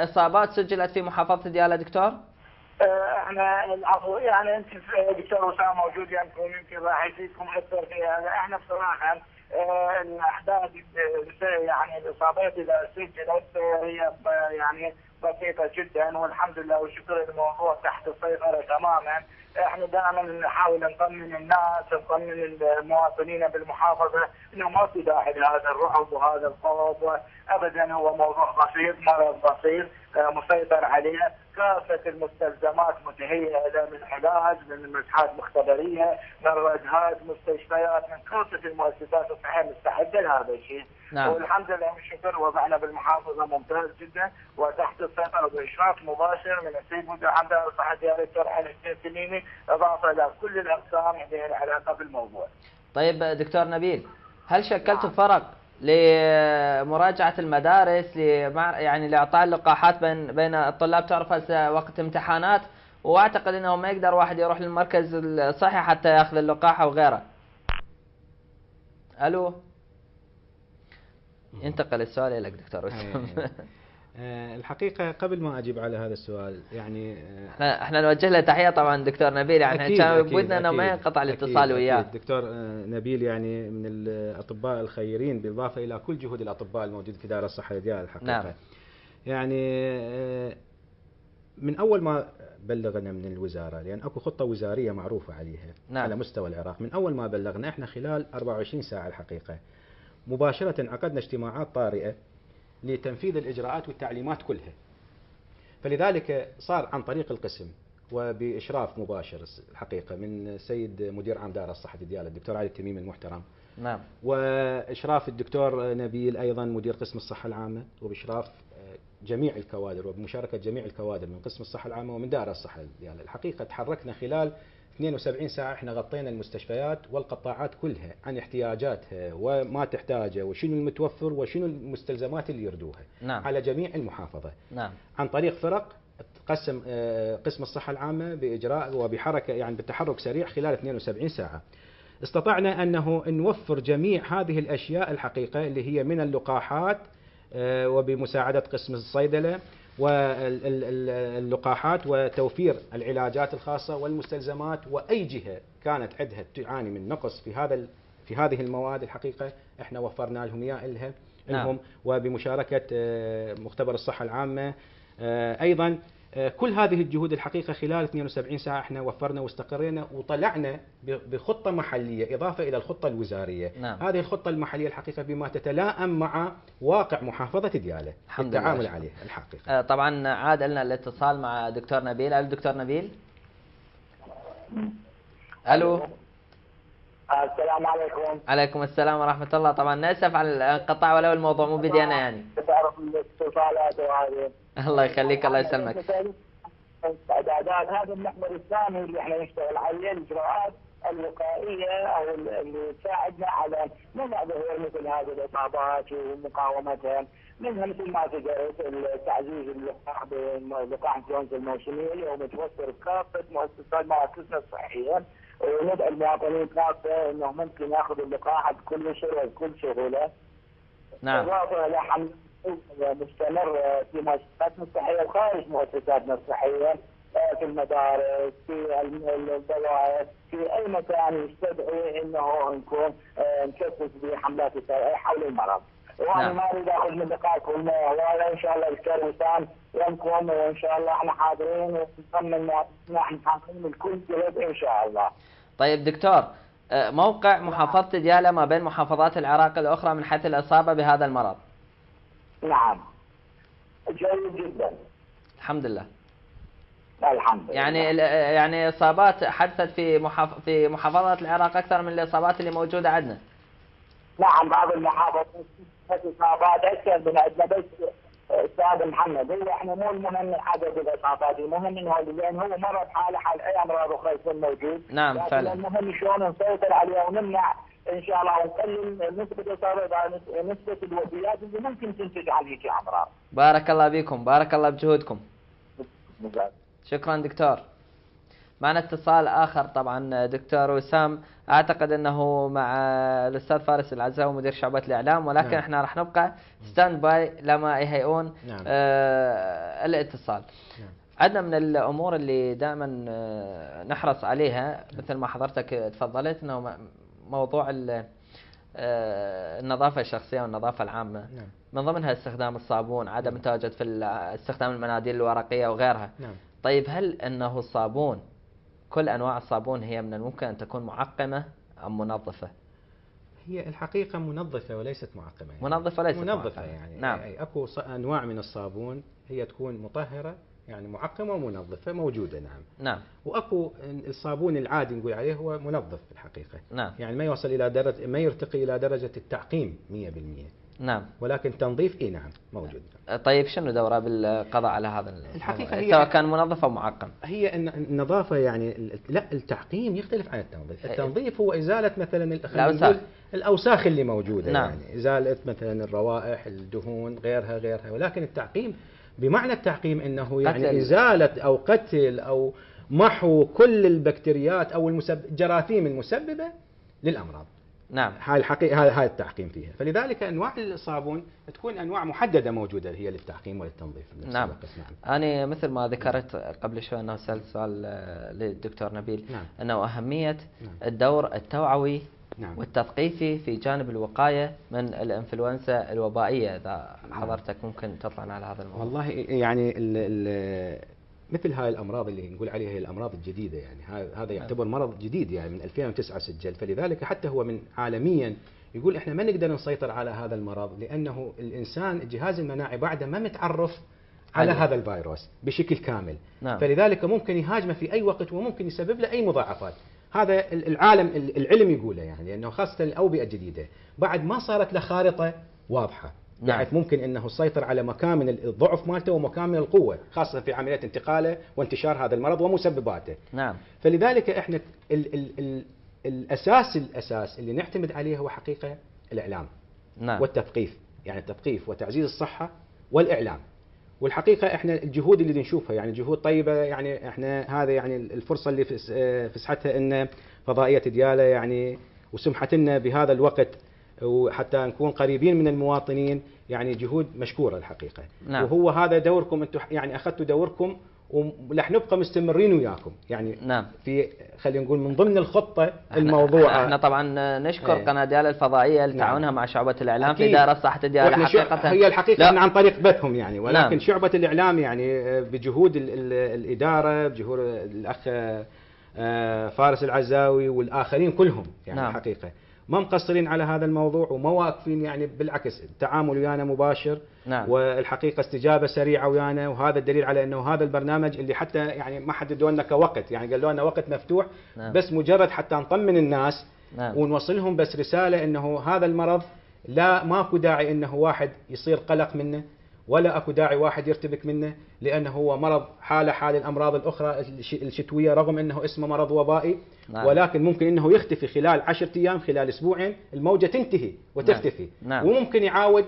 اصابات سجلت في محافظه ديالى دكتور؟ احنا العفو، يعني انت دكتور وسام موجود، يمكن راح يفيدكم اكثر في هذا. احنا بصراحه الاحداث يعني الاصابات اذا سجلت هي يعني بسيطه جدا، والحمد لله والشكر الموضوع تحت السيطره تماما. احنا دائما نحاول نطمن الناس، نطمن المواطنين بالمحافظه انه ما في داعي لهذا الرعب وهذا الخوف ابدا، هو موضوع بسيط، مرض بسيط مسيطر عليه. كافه المستلزمات متهيئه له من علاج، من مساحات مختبريه، من رجهات، مستشفيات، من كافه المؤسسات الصحيه مستعده لهذا الشيء. نعم. والحمد لله والشكر وضعنا بالمحافظه ممتاز جدا وتحت السيطره وباشراف مباشر من السيد مدير عام دار الصحه الدكتور علي السنتينينو، اضافه الى كل الاقسام لها العلاقه بالموضوع. طيب دكتور نبيل، هل شكلتوا فرق لمراجعه المدارس يعني لاعطاء اللقاحات بين الطلاب؟ تعرف هسه وقت امتحانات، واعتقد انه ما يقدر واحد يروح للمركز الصحي حتى ياخذ اللقاح او غيره. الو، ينتقل السؤال لك دكتور وسام. الحقيقة قبل ما أجيب على هذا السؤال يعني احنا نوجه له تحية طبعا دكتور نبيل، يعني كان بدنا انه ما ينقطع الاتصال وياه. دكتور نبيل يعني من الأطباء الخيرين بالإضافة إلى كل جهود الأطباء الموجودة في دائرة الصحة ديال الحقيقة. نعم. يعني من أول ما بلغنا من الوزارة، لأن أكو خطة وزارية معروفة عليها. نعم. على مستوى العراق، من أول ما بلغنا احنا خلال 24 ساعة الحقيقة مباشرة عقدنا اجتماعات طارئة لتنفيذ الإجراءات والتعليمات كلها. فلذلك صار عن طريق القسم وبإشراف مباشر الحقيقة من سيد مدير عام دار الصحة ديالى الدكتور علي التميمي المحترم. نعم. وإشراف الدكتور نبيل أيضا مدير قسم الصحة العامة، وبإشراف جميع الكوادر وبمشاركة جميع الكوادر من قسم الصحة العامة ومن دائرة الصحة ديالى. الحقيقة تحركنا خلال 72 ساعة احنا غطينا المستشفيات والقطاعات كلها عن احتياجاتها وما تحتاجه وشنو المتوفر وشنو المستلزمات اللي يردوها. نعم. على جميع المحافظة. نعم. عن طريق فرق تقسم قسم الصحة العامة بإجراء وبحركة يعني بالتحرك سريع خلال 72 ساعة. استطعنا أنه نوفر جميع هذه الأشياء الحقيقة اللي هي من اللقاحات وبمساعدة قسم الصيدلة واللقاحات وتوفير العلاجات الخاصة والمستلزمات، وأي جهة كانت عندها تعاني من نقص في هذه المواد الحقيقة احنا وفرنا لهم إياها لهم. وبمشاركة مختبر الصحة العامة أيضا. كل هذه الجهود الحقيقة خلال 72 ساعة احنا وفرنا واستقرينا وطلعنا بخطة محلية إضافة إلى الخطة الوزارية. نعم. هذه الخطة المحلية الحقيقة بما تتلائم مع واقع محافظة ديالى التعامل عليه الحقيقة. طبعا عاد لنا الاتصال مع دكتور نبيل. الدكتور نبيل. الو. السلام عليكم. عليكم السلام ورحمة الله. طبعا نأسف على الانقطاع ولو الموضوع مو بدينا يعني. تعرف الاتصالات وهذه. الله يخليك الله يسلمك. استعدادات هذا المحور الثاني اللي احنا نشتغل عليه الاجراءات الوقائيه او اللي تساعدنا على منع ظهور مثل هذه الاصابات ومقاومتها، منها مثل ما ذكرت تعزيز اللقاح بلقاح انفلونزا الموسميه اللي هو متوفر بكافه مؤسساتنا الصحيه، وندعو المواطنين كافه انهم ممكن ياخذوا اللقاح بكل سرعه وبكل سهوله. نعم. اضافه الى حمله مستمر في مؤسساتنا الصحيه وخارج مؤسساتنا الصحيه، في المدارس، في الدوائر، في اي مكان يستدعي انه نكون نكثف بحملات التوعيه حول المرض. وانا ما اريد اخذ من لقائكم ولا ان شاء الله دكتور وسام يومكم، وان شاء الله احنا حاضرين ونطمن احنا حاضرين من كل جهد ان شاء الله. طيب دكتور، موقع محافظة ديالى ما بين محافظات العراق الاخرى من حيث الاصابة بهذا المرض؟ نعم جيد جدا الحمد لله. الحمد لله. يعني اصابات حدثت في محافظات العراق اكثر من الاصابات اللي موجوده عندنا. نعم بعض المحافظات اصابات اكثر من عندنا، بس استاذ محمد هو احنا مو المهم عدد الاصابات، المهم انه لان هو مرض حال اي امراض اخرى يكون موجود. نعم فعلا. المهم شلون نسيطر عليه ونمنع ان شاء الله ونقلل نسبه الاصابات، نسبه الوفيات اللي ممكن تنتج عن هيك امراض. بارك الله بكم، بارك الله بجهودكم. شكرا دكتور. معنا اتصال اخر طبعا دكتور وسام، اعتقد انه مع الاستاذ فارس العزاوي مدير شعبة الاعلام، ولكن نعم. احنا راح نبقى ستاند باي لما يهيئون نعم. الاتصال. نعم. عندنا من الامور اللي دائما نحرص عليها مثل ما حضرتك تفضلت انه موضوع النظافة الشخصية والنظافة العامة. نعم. من ضمنها استخدام الصابون، عدم التواجد في استخدام المناديل الورقية وغيرها. نعم. طيب هل انه الصابون كل انواع الصابون هي من الممكن ان تكون معقمة ام منظفة؟ هي الحقيقة منظفة وليست معقمة. يعني منظفة وليست منظفة معقمة. يعني. نعم. اكو انواع من الصابون هي تكون مطهرة يعني معقمة ومنظفة موجودة. نعم. نعم. واكو الصابون العادي نقول عليه هو منظف في الحقيقة. نعم. يعني ما يوصل الى درجة، ما يرتقي الى درجة التعقيم 100%. نعم. ولكن تنظيف نعم موجود. طيب شنو دوره بالقضاء على هذا الحقيقة هي سواء كان منظف او معقم؟ هي النظافة يعني لا، التعقيم يختلف عن التنظيف. التنظيف هو إزالة مثلا الأوساخ اللي موجودة. نعم. يعني إزالة مثلا الروائح، الدهون، غيرها. ولكن التعقيم بمعنى التعقيم انه يعني ازالة او قتل او محو كل البكتيريات او الجراثيم المسببة للامراض. نعم. هاي الحقيقة، هاي التعقيم فيها. فلذلك انواع الصابون تكون انواع محددة موجودة هي للتعقيم وللتنظيف. نعم. انا مثل ما ذكرت قبل شوي انه سألت سؤال للدكتور نبيل. نعم. انه اهمية الدور التوعوي نعم. والتثقيفي في جانب الوقاية من الانفلونزا الوبائية. إذا حضرتك ممكن تطلعنا على هذا الموضوع. والله يعني مثل هاي الأمراض اللي نقول عليها هي الأمراض الجديدة، يعني هذا يعتبر مرض جديد يعني من 2009 سجل. فلذلك حتى هو من عالميا يقول احنا ما نقدر نسيطر على هذا المرض لأنه الإنسان الجهاز المناعي بعده ما متعرف على هذا الفيروس بشكل كامل. نعم. فلذلك ممكن يهاجمه في أي وقت وممكن يسبب له أي مضاعفات. هذا العلم يقوله يعني، لأنه خاصة الأوبئة الجديدة بعد ما صارت له خارطة واضحة بحيث ممكن انه يسيطر على مكان من الضعف مالته ومكان من القوه، خاصه في عمليه انتقاله وانتشار هذا المرض ومسبباته. نعم. فلذلك احنا الاساس اللي نعتمد عليه هو حقيقه الاعلام. نعم. والتثقيف، يعني التثقيف وتعزيز الصحه والاعلام. والحقيقه احنا الجهود اللي نشوفها يعني جهود طيبه، يعني احنا هذا يعني الفرصه اللي فسحتها ان فضائيه دياله يعني وسمحت لنا بهذا الوقت وحتى نكون قريبين من المواطنين، يعني جهود مشكوره الحقيقه. نعم. وهو هذا دوركم انتم، يعني اخذتوا دوركم ورح نبقى مستمرين وياكم يعني. نعم. في خلينا نقول من ضمن الخطه الموضوع. احنا طبعا نشكر قناه دياله الفضائيه لتعاونها نعم. مع شعبه الاعلام أكيد. في اداره صحه دياله. حقيقه هي الحقيقه عن طريق بثهم يعني، ولكن نعم. شعبه الاعلام يعني بجهود الاداره، بجهود الاخ فارس العزاوي والاخرين كلهم يعني. نعم. الحقيقه ما مقصرين على هذا الموضوع وما واقفين يعني، بالعكس التعامل ويانا مباشر. نعم. والحقيقه استجابه سريعه ويانا، وهذا الدليل على انه هذا البرنامج اللي حتى يعني ما حددوا لنا كوقت، يعني قالوا لنا وقت مفتوح. نعم. بس مجرد حتى نطمن الناس. نعم. ونوصلهم بس رساله انه هذا المرض لا ماكو داعي انه واحد يصير قلق منه، ولا اكو داعي واحد يرتبك منه، لانه هو مرض حال الامراض الاخرى الشتويه، رغم انه اسمه مرض وبائي. نعم. ولكن ممكن انه يختفي خلال 10 ايام، خلال اسبوعين الموجه تنتهي وتختفي. نعم. وممكن يعاود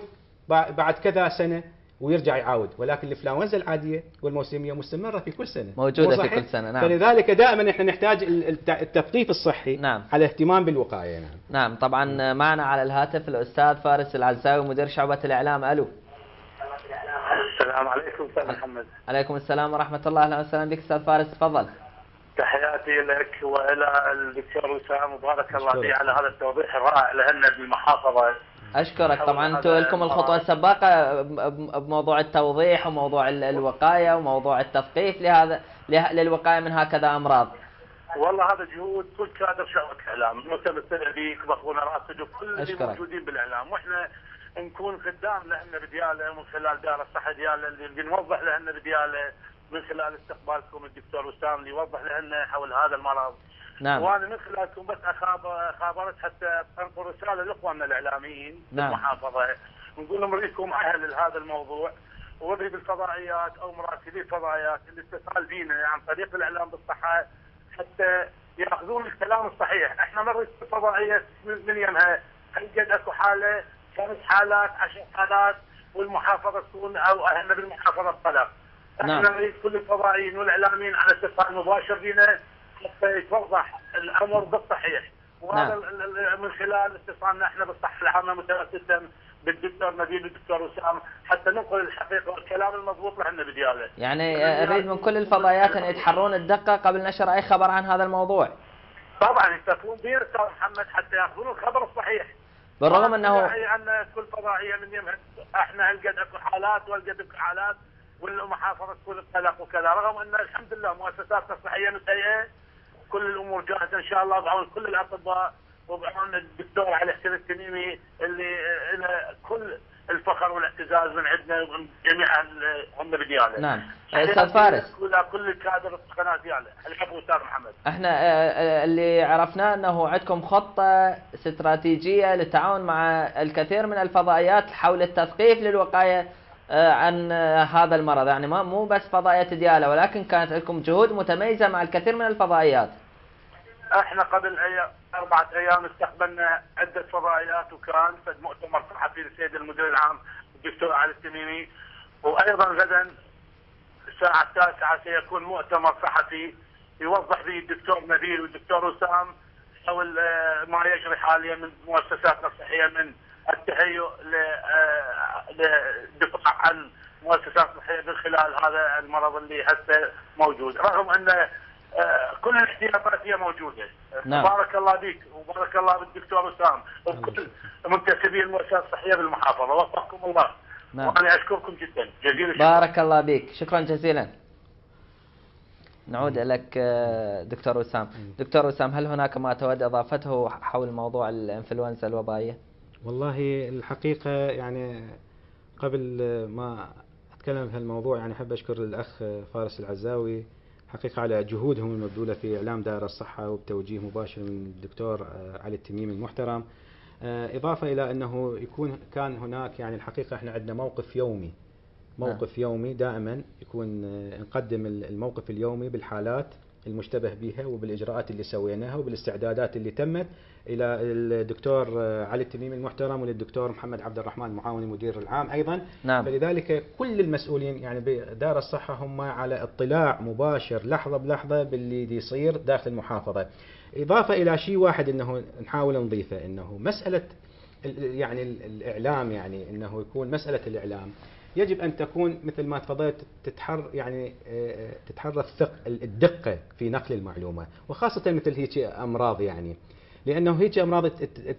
بعد كذا سنه ويرجع يعاود، ولكن الانفلونزا العاديه والموسميه مستمره في كل سنه، موجوده في كل سنه. نعم. فلذلك دائما احنا نحتاج التثقيف الصحي. نعم. على اهتمام بالوقايه. نعم. نعم. طبعا معنا على الهاتف الاستاذ فارس العزاوي مدير شعبه الاعلام. الو. السلام عليكم استاذ محمد. عليكم السلام ورحمه الله. اهلا وسهلا بك استاذ فارس، تفضل. تحياتي لك والى الدكتور وسام، وبارك الله فيه على هذا التوضيح الرائع لنا بالمحافظه. اشكرك. طبعا انتم لكم الخطوه السباقه بموضوع التوضيح وموضوع الوقايه وموضوع التثقيف للوقايه من هكذا امراض. والله هذا جهود كل كادر شعبة الاعلام، متمثل بيك باخونا راشد وكل اللي موجودين بالاعلام، واحنا نكون خدام لنا بدياله من خلال دار الصحه دياله اللي نوضح لنا بدياله من خلال استقبالكم الدكتور وسام اللي يوضح لنا حول هذا المرض. نعم. وانا من خلالكم بس خابرت حتى انقل رساله لاخواننا الاعلاميين في المحافظه، نقول لهم ريكم اهل لهذا الموضوع، ووري بالفضائيات او مراسلي الفضائيات الاتصال بينا عن طريق الاعلام بالصحه حتى ياخذون الكلام الصحيح. احنا نريد الفضائيه من يمها هل قد اكو حاله 5 حالات 10 حالات والمحافظه تكون او اهلنا بالمحافظه الطلب. احنا نريد كل الفضائيين والاعلاميين على اتصال مباشر بنا حتى يتوضح الامر بالصحيح. وهذا من خلال اتصالنا احنا بالصحه العامه متمثلا بالدكتور نبيل والدكتور وسام حتى ننقل الحقيقه والكلام المضبوط لنا بدياله. يعني اريد من كل الفضائيات ان يتحرون الدقه قبل نشر اي خبر عن هذا الموضوع. طبعا يتفقون بنا استاذ محمد حتى ياخذون الخبر الصحيح. بالرغم انه ان كل فضائيه من يمها احنا هل قد اكو حالات وهل قد اكو حالات والمحافظه تكون بقلق وكذا، رغم ان الحمد لله مؤسساتنا الصحيه متهيئه كل الامور جاهزه ان شاء الله بعون كل الاطباء وبعون الدكتور علي حسين التميمي اللي له كل الفخر والاعتزاز من عندنا ومن جميع عندنا بدياله. نعم. استاذ فارس. كل الكادر قناه دياله، العفو استاذ محمد. احنا اللي عرفناه انه عندكم خطه استراتيجيه للتعاون مع الكثير من الفضائيات حول التثقيف للوقايه عن هذا المرض، يعني مو بس فضائيه دياله ولكن كانت لكم جهود متميزه مع الكثير من الفضائيات. احنا قبل 4 ايام استقبلنا عده فضائيات وكان فد مؤتمر صحفي للسيد المدير العام الدكتور علي التميمي، وايضا غدا الساعه 9 سيكون مؤتمر صحفي يوضح به الدكتور نبيل والدكتور وسام حول ما يجري حاليا من مؤسساتنا الصحيه من التهيؤ للدفاع عن مؤسسات الصحيه من خلال هذا المرض اللي هسه موجود، رغم ان كل الاحتياطات هي موجوده. نعم. بارك الله بك وبارك الله بالدكتور وسام وبكل منتسبي المؤسسات الصحيه بالمحافظه، وفقكم الله. نعم. وانا اشكركم جدا جزيل الشكر. بارك الله بك، شكرا جزيلا. نعود لك دكتور وسام. دكتور وسام، هل هناك ما تود اضافته حول موضوع الانفلونزا الوبائيه؟ والله الحقيقه يعني قبل ما اتكلم في هالموضوع يعني احب اشكر الاخ فارس العزاوي حقيقة على جهودهم المبذولة في إعلام دائرة الصحة وبتوجيه مباشر من الدكتور علي التميمي المحترم. إضافة إلى أنه كان هناك يعني الحقيقة احنا عندنا موقف يومي دائما يكون نقدم الموقف اليومي بالحالات المشتبه بها وبالإجراءات اللي سويناها وبالاستعدادات اللي تمت إلى الدكتور علي التميمي المحترم وللدكتور محمد عبد الرحمن معاون المدير العام أيضا. نعم. فلذلك كل المسؤولين يعني بدار الصحة هم على اطلاع مباشر لحظة بلحظة باللي يصير داخل المحافظة. إضافة إلى شيء واحد أنه نحاول نضيفه، أنه مسألة يعني الإعلام، يعني أنه يكون مسألة الإعلام يجب أن تكون مثل ما تفضلت تتحرى الدقة في نقل المعلومة، وخاصة مثل هيك أمراض، يعني لأنه هيك أمراض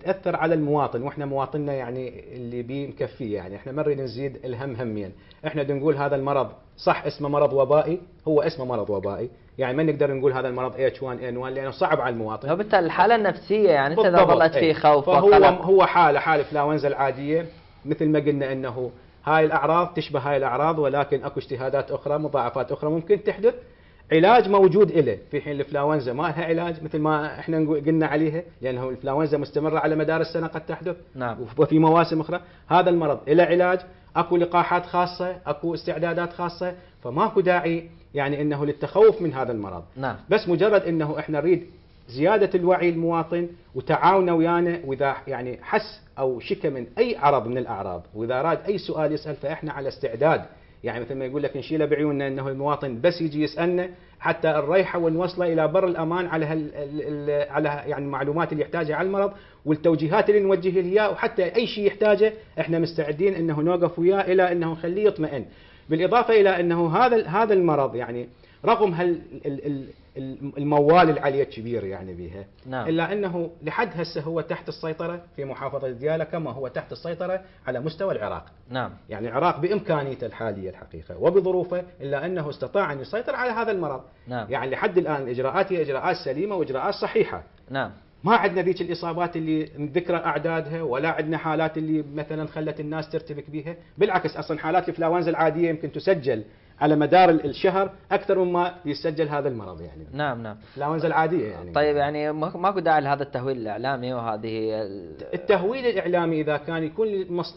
تأثر على المواطن، وإحنا مواطننا يعني اللي بيه مكفيه، يعني إحنا ما نريد نزيد الهم همين. إحنا نقول هذا المرض صح اسمه مرض وبائي، هو اسمه مرض وبائي، يعني ما نقدر نقول هذا المرض H1N1 لأنه صعب على المواطن. وبالتالي الحالة النفسية يعني إذا ظلت في خوف هو حالة الإنفلونزا العادية، مثل ما قلنا أنه هاي الأعراض تشبه هاي الأعراض، ولكن أكو اجتهادات أخرى مضاعفات أخرى ممكن تحدث، علاج موجود إله، في حين الإنفلونزا ما لها علاج مثل ما احنا قلنا عليها، لأنه الإنفلونزا مستمرة على مدار السنة قد تحدث. نعم. وفي مواسم أخرى. هذا المرض له علاج، أكو لقاحات خاصة، أكو استعدادات خاصة، فماكو داعي يعني أنه للتخوف من هذا المرض. نعم. بس مجرد أنه احنا نريد زيادة الوعي المواطن وتعاونه ويانا، وإذا يعني حس أو شك من أي عرض من الأعراض، وإذا راد أي سؤال يسأل، فإحنا على استعداد، يعني مثل ما يقول لك نشيله بعيوننا، أنه المواطن بس يجي يسألنا حتى نريحه ونوصله إلى بر الأمان على على يعني المعلومات اللي يحتاجها على المرض والتوجيهات اللي نوجهه له إياه، وحتى أي شيء يحتاجه إحنا مستعدين أنه نوقف وياه إلى أنه نخليه يطمئن. بالإضافة إلى أنه هذا المرض يعني رغم الموال العالية الكبير يعني بها، نعم. إلا أنه لحد هسه هو تحت السيطرة في محافظة ديالى، كما هو تحت السيطرة على مستوى العراق. نعم. يعني العراق بإمكانيته الحالية الحقيقة وبظروفه، إلا أنه استطاع أن يسيطر على هذا المرض. نعم. يعني لحد الآن الإجراءات هي إجراءات سليمة وإجراءات صحيحة. نعم. ما عندنا ذيك الإصابات اللي نذكر أعدادها، ولا عندنا حالات اللي مثلا خلت الناس ترتبك بها، بالعكس أصلا حالات الإنفلونزا العادية يمكن تسجل على مدار الشهر أكثر مما يسجل هذا المرض يعني. نعم. نعم. الإنفلونزا العادية يعني. طيب يعني ماكو داعي لهذا التهويل الإعلامي وهذه التهويل الإعلامي إذا كان يكون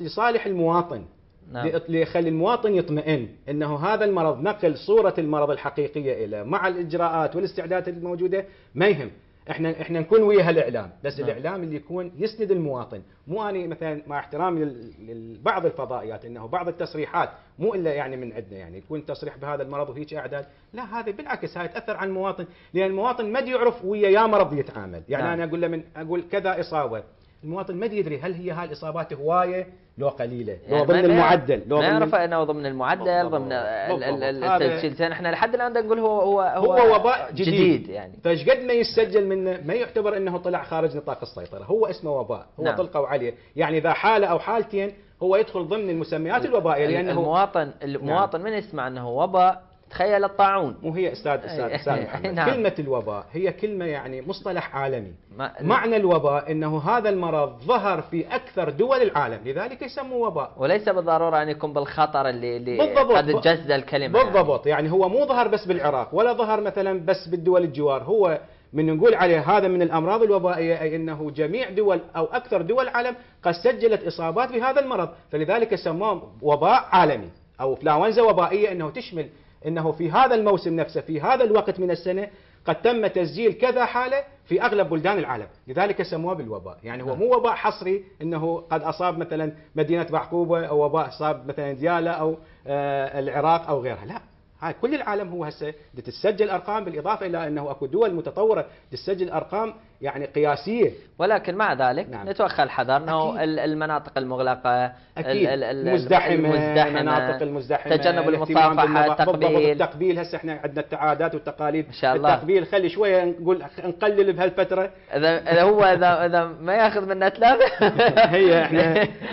لصالح المواطن. نعم. ليخلي المواطن يطمئن انه هذا المرض، نقل صورة المرض الحقيقية له مع الاجراءات والاستعدادات الموجودة ما يهم. احنا نكون ويا الاعلام، بس نعم. الاعلام اللي يكون يسند المواطن، مو اني مثلا مع احترامي لبعض الفضائيات انه بعض التصريحات مو الا يعني من عندنا، يعني يكون تصريح بهذا المرض وهيك اعداد، لا هذا بالعكس هاي تاثر على المواطن، لان المواطن ما يعرف ويا يا مرض يتعامل، يعني نعم. انا اقول له اقول كذا اصابه، المواطن ما يدري هل هي هاي الاصابات هوايه لو قليله، لو يعني ضمن المعدل، لو ما يعرف انه ضمن المعدل، ضمن التسجيل. احنا لحد الان نقول هو وباء جديد يعني، فايش قد ما يسجل منه ما يعتبر انه طلع خارج نطاق السيطره، هو اسمه وباء، هو نعم. طلقوا عليه، يعني اذا حاله او حالتين هو يدخل ضمن المسميات الوبائيه، لانه المواطن من يسمع انه وباء تخيل الطاعون. وهي استاذ محمد، نعم. كلمه الوباء هي كلمه يعني مصطلح عالمي، معنى الوباء انه هذا المرض ظهر في اكثر دول العالم، لذلك يسموه وباء، وليس بالضروره ان يكون بالخطر اللي قد جز الكلمه بالضبط. يعني هو مو ظهر بس بالعراق، ولا ظهر مثلا بس بالدول الجوار، هو من نقول عليه هذا من الامراض الوبائيه، اي انه جميع دول او اكثر دول العالم قد سجلت اصابات بهذا المرض، فلذلك سموه وباء عالمي او انفلونزا وبائيه، انه تشمل انه في هذا الموسم نفسه في هذا الوقت من السنه قد تم تسجيل كذا حاله في اغلب بلدان العالم، لذلك سموه بالوباء. يعني هو مو وباء حصري انه قد اصاب مثلا مدينه بعقوبه، او وباء اصاب مثلا ديالى او العراق او غيرها، لا، هاي كل العالم هو هسه تسجل ارقام، بالاضافه الى انه اكو دول متطوره تسجل ارقام يعني قياسيه. ولكن مع ذلك نعم. نتوخى الحذر انه المناطق المغلقه، أكيد. المزدحمه، المناطق المزدحمه، تجنب المصافحه، التقبيل. هسه احنا عندنا التعادات والتقاليد، ان شاء الله التقبيل خلي شويه نقول نقلل بهالفتره، اذا ما ياخذ منا ثلاثه.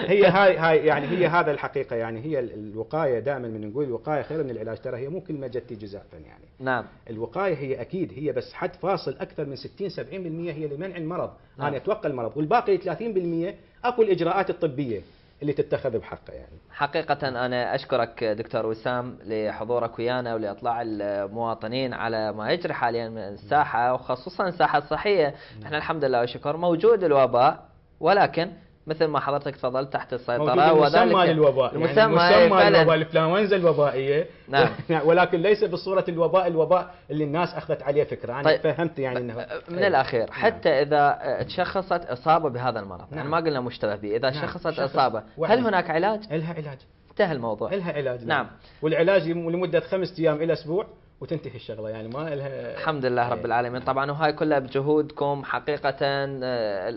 هي هاي يعني هي هذا الحقيقه، يعني هي الوقايه دائما من نقول الوقايه خير من العلاج، ترى هي مو كلمه جت جزافا يعني. نعم. الوقايه هي اكيد هي بس حد فاصل اكثر من 60-70% هي لمنع المرض، نعم. أنا أتوقع المرض، والباقي 30% أكو الإجراءات الطبية اللي تتخذ بحقه يعني. حقيقة أنا أشكرك دكتور وسام لحضورك ويانا ولإطلاع المواطنين على ما يجري حاليا من الساحة، وخصوصا الساحة الصحية. احنا الحمد لله والشكر موجود الوباء ولكن مثل ما حضرتك تفضلت تحت السيطرة، المسمى للوباء، المسمى للوباء الانفلونزا الوبائية. نعم. ولكن ليس بصورة الوباء اللي الناس أخذت عليه فكرة. أنا فهمت يعني أنه من الأخير حتى إذا تشخصت إصابة بهذا المرض، يعني ما قلنا مشتبه به، إذا شخصت إصابة هل هناك علاج؟ لها علاج، انتهى الموضوع، لها علاج. نعم. والعلاج لمدة 5 أيام إلى أسبوع وتنتهي الشغله، يعني ما لها. الحمد لله رب العالمين. طبعا وهاي كلها بجهودكم حقيقة.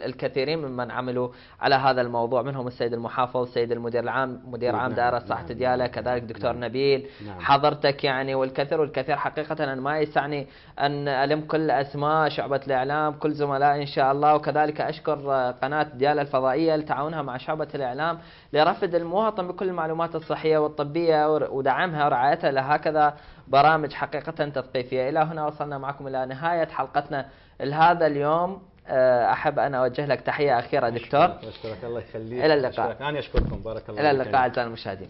الكثيرين ممن عملوا على هذا الموضوع، منهم السيد المحافظ، السيد المدير العام، مدير عام دائرة صحة ديالى، كذلك دكتور نبيل، حضرتك يعني، والكثير حقيقة. أنا ما يسعني أن ألم كل أسماء شعبة الإعلام، كل زملائي إن شاء الله، وكذلك أشكر قناة ديالى الفضائية لتعاونها مع شعبة الإعلام لرفد المواطن بكل المعلومات الصحية والطبية ودعمها ورعايتها لهكذا برامج حقيقة تثقيفية. إلى هنا وصلنا معكم إلى نهاية حلقتنا لهذا اليوم. أحب أن أوجه لك تحية أخيرة دكتور. أشكرك الله يخليك. إلى اللقاء. أنا أشكركم، بارك الله. إلى اللقاء أعزائي المشاهدين.